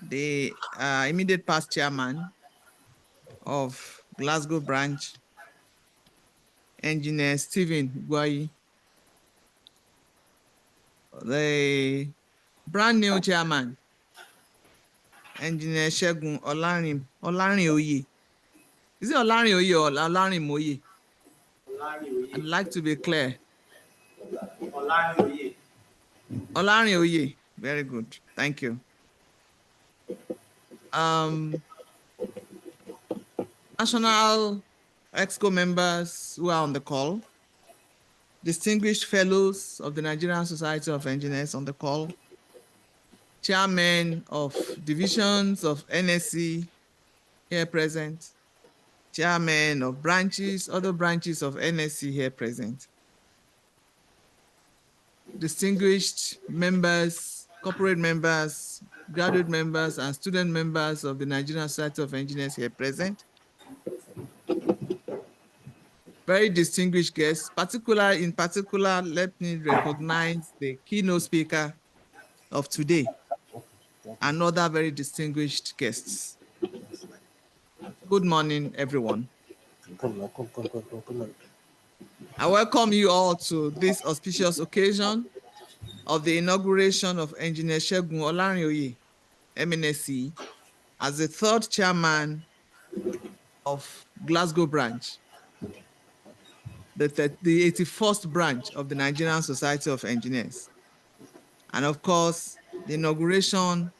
the immediate past chairman of Glasgow branch, Engineer Stephen Guayi, the brand new chairman, Engineer Segun Olarin-Oye. Is it Olarin-Oye or Olarin-Moye? I'd like to be clear. Olarin-Oye. Very good. Thank you. National EXCO members who are on the call, distinguished fellows of the Nigerian Society of Engineers on the call, chairmen of divisions of NSE here present, chairmen of branches, other branches of NSE here present, distinguished members, corporate members, graduate members, and student members of the Nigerian Society of Engineers here present, very distinguished guests. In particular, let me recognize the keynote speaker of today and other very distinguished guests. Good morning, everyone. I welcome you all to this auspicious occasion of the inauguration of Engineer Segun Olarin-Oye, MNSE, as the third chairman of Glasgow branch, the 81st branch of the Nigerian Society of Engineers. And of course, the inauguration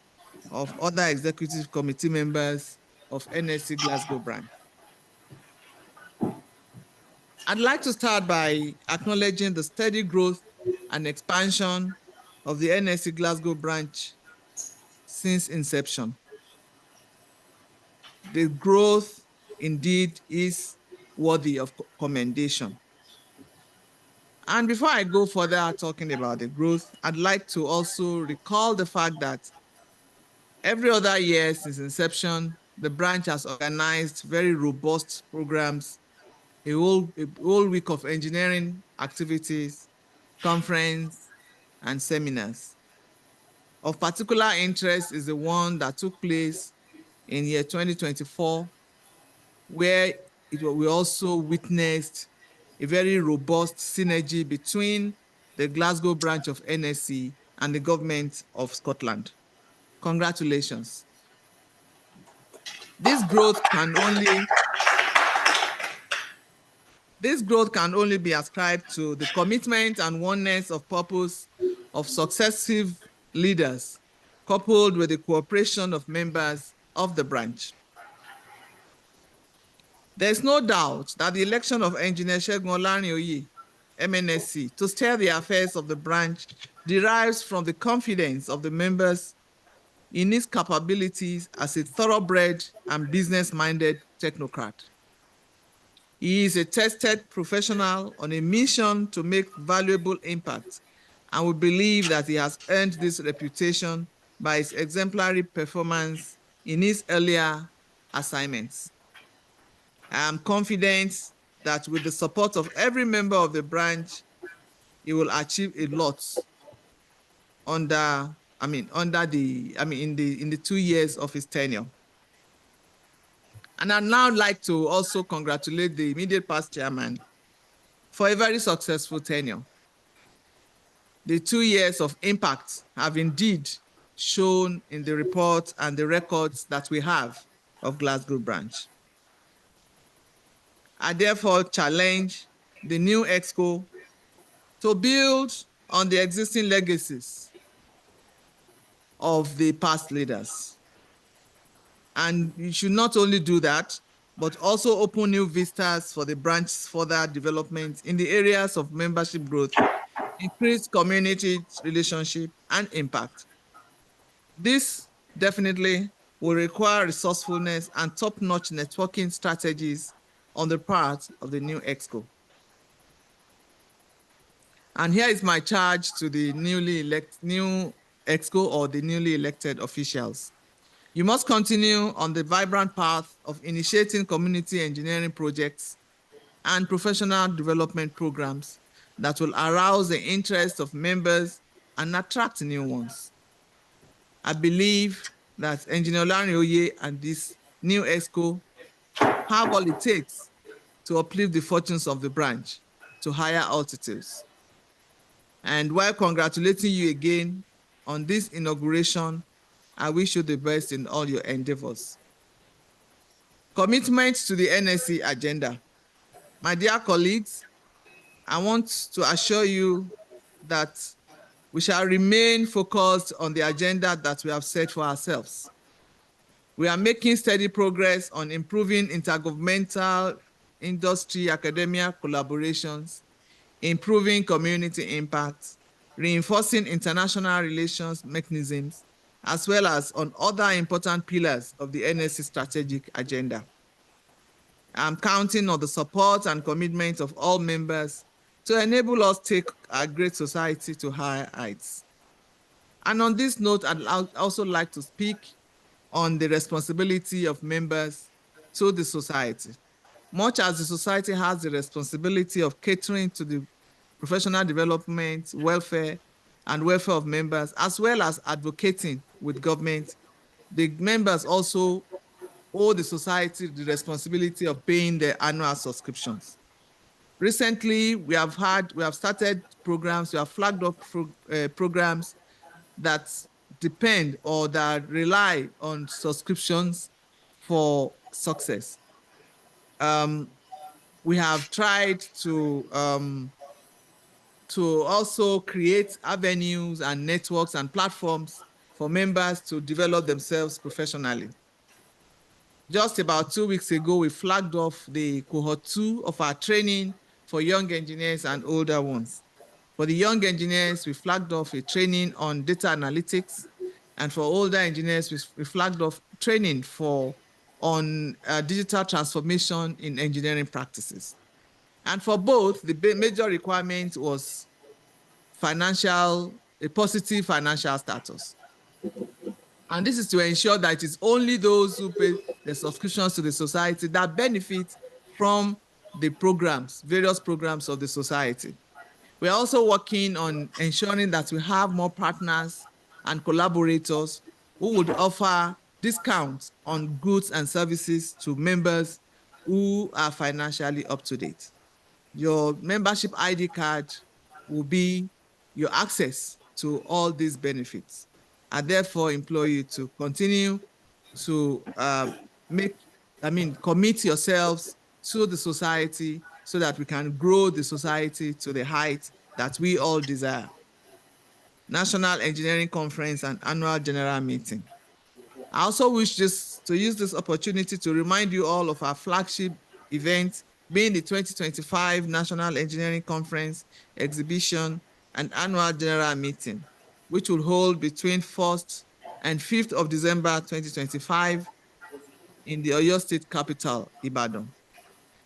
of other executive committee members of NSE Glasgow branch. I'd like to start by acknowledging the steady growth and expansion of the NSE Glasgow branch since inception. The growth indeed is worthy of commendation. And before I go further talking about the growth, I'd like to also recall the fact that every other year since inception, the branch has organized very robust programs, a whole week of engineering activities, conference, and seminars. Of particular interest is the one that took place in year 2024, where we also witnessed a very robust synergy between the Glasgow branch of NSE and the government of Scotland. Congratulations. This growth can only be ascribed to the commitment and oneness of purpose of successive leaders, coupled with the cooperation of members of the branch. There is no doubt that the election of Engineer Segun Olarin-Oye, MNSE, to steer the affairs of the branch derives from the confidence of the members in his capabilities as a thoroughbred and business-minded technocrat. He is a tested professional on a mission to make valuable impact, and we believe that he has earned this reputation by his exemplary performance in his earlier assignments. I am confident that with the support of every member of the branch, he will achieve a lot in the 2 years of his tenure. And I'd now like to also congratulate the immediate past chairman for a very successful tenure. The 2 years of impact have indeed shown in the report and the records that we have of Glasgow branch. I therefore challenge the new EXCO to build on the existing legacies of the past leaders. And you should not only do that, but also open new vistas for the branch's further development in the areas of membership growth, increased community relationship, and impact. This definitely will require resourcefulness and top-notch networking strategies on the part of the new EXCO. And here is my charge to the new EXCO or the newly elected officials. You must continue on the vibrant path of initiating community engineering projects and professional development programs that will arouse the interest of members and attract new ones. I believe that Engineer Larry Oye and this new EXCO have all it takes to uplift the fortunes of the branch to higher altitudes. And while congratulating you again on this inauguration, I wish you the best in all your endeavors. Commitment to the NSE agenda. My dear colleagues, I want to assure you that we shall remain focused on the agenda that we have set for ourselves. We are making steady progress on improving intergovernmental industry academia collaborations, improving community impact, reinforcing international relations mechanisms, as well as on other important pillars of the NSE strategic agenda. I'm counting on the support and commitment of all members to enable us take our great society to higher heights. And on this note, I'd also like to speak on the responsibility of members to the society. Much as the society has the responsibility of catering to the professional development, welfare, and welfare of members, as well as advocating with government, the members also owe the society the responsibility of paying their annual subscriptions. Recently, we have started programs, we have flagged up programs that depend or that rely on subscriptions for success. We have tried to also create avenues and networks and platforms for members to develop themselves professionally. Just about 2 weeks ago, we flagged off the cohort 2 of our training for young engineers and older ones. For the young engineers, we flagged off a training on data analytics, and for older engineers, we flagged off training on digital transformation in engineering practices. And for both, the major requirement was a positive financial status. And this is to ensure that it is only those who pay the subscriptions to the society that benefit from the programs, various programs of the society. We're also working on ensuring that we have more partners and collaborators who would offer discounts on goods and services to members who are financially up to date. Your membership ID card will be your access to all these benefits. I therefore implore you to continue to commit yourselves to the society so that we can grow the society to the height that we all desire. National Engineering Conference and Annual General Meeting. I also wish to use this opportunity to remind you all of our flagship event, being the 2025 National Engineering Conference, Exhibition, and Annual General Meeting, which will hold between 1st and 5th of December 2025 in the Oyo State capital, Ibadan.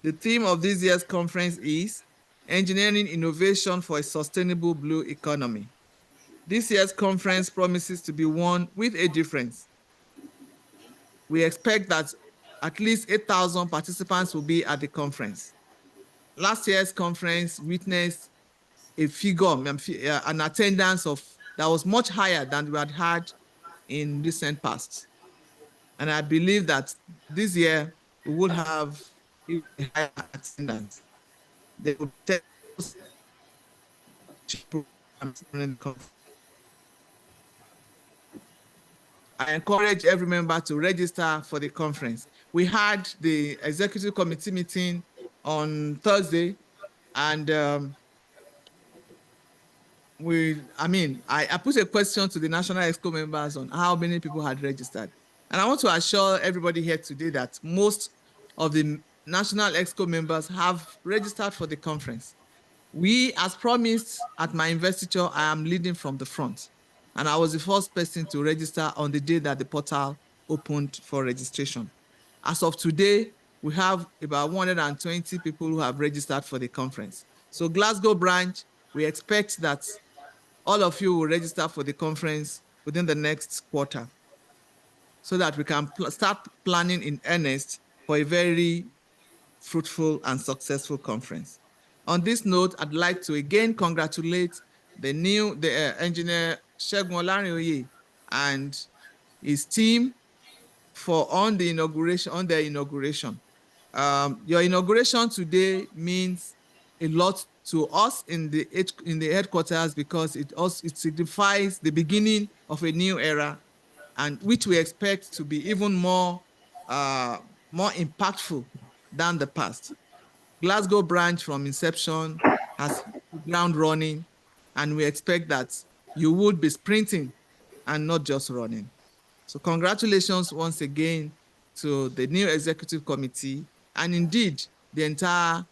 The theme of this year's conference is Engineering Innovation for a Sustainable Blue Economy. This year's conference promises to be one with a difference. We expect that at least 8,000 participants will be at the conference. Last year's conference witnessed a figure, an attendance that was much higher than we had in recent past. And I believe that this year we will have a higher attendance. There will be programs during the conference. I encourage every member to register for the conference. We had the executive committee meeting on Thursday, and I put a question to the National Exco members on how many people had registered. And I want to assure everybody here today that most of the National Exco members have registered for the conference. We, as promised at my investiture, I am leading from the front. And I was the first person to register on the day that the portal opened for registration. As of today, we have about 120 people who have registered for the conference. So Glasgow branch, we expect that all of you will register for the conference within the next quarter so that we can start planning in earnest for a very fruitful and successful conference. On this note, I'd like to again congratulate the engineer Segun Olarinoye and his team on their inauguration. Your inauguration today means a lot to us in the headquarters, because it signifies the beginning of a new era, and which we expect to be even more impactful than the past. Glasgow branch from inception has hit the ground running, and we expect that you would be sprinting and not just running. So congratulations once again to the new executive committee, and indeed the entire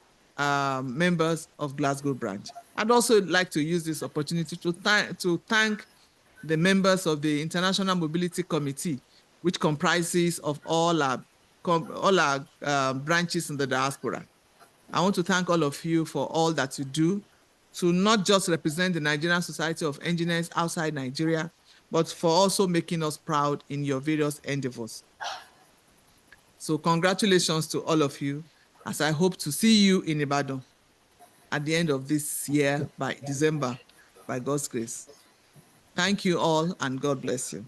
members of Glasgow branch. I'd also like to use this opportunity to thank the members of the International Mobility Committee, which comprises of all our branches in the diaspora. I want to thank all of you for all that you do to not just represent the Nigerian Society of Engineers outside Nigeria, but for also making us proud in your various endeavors. So congratulations to all of you, as I hope to see you in Ibadan at the end of this year by December, by God's grace. Thank you all, and God bless you.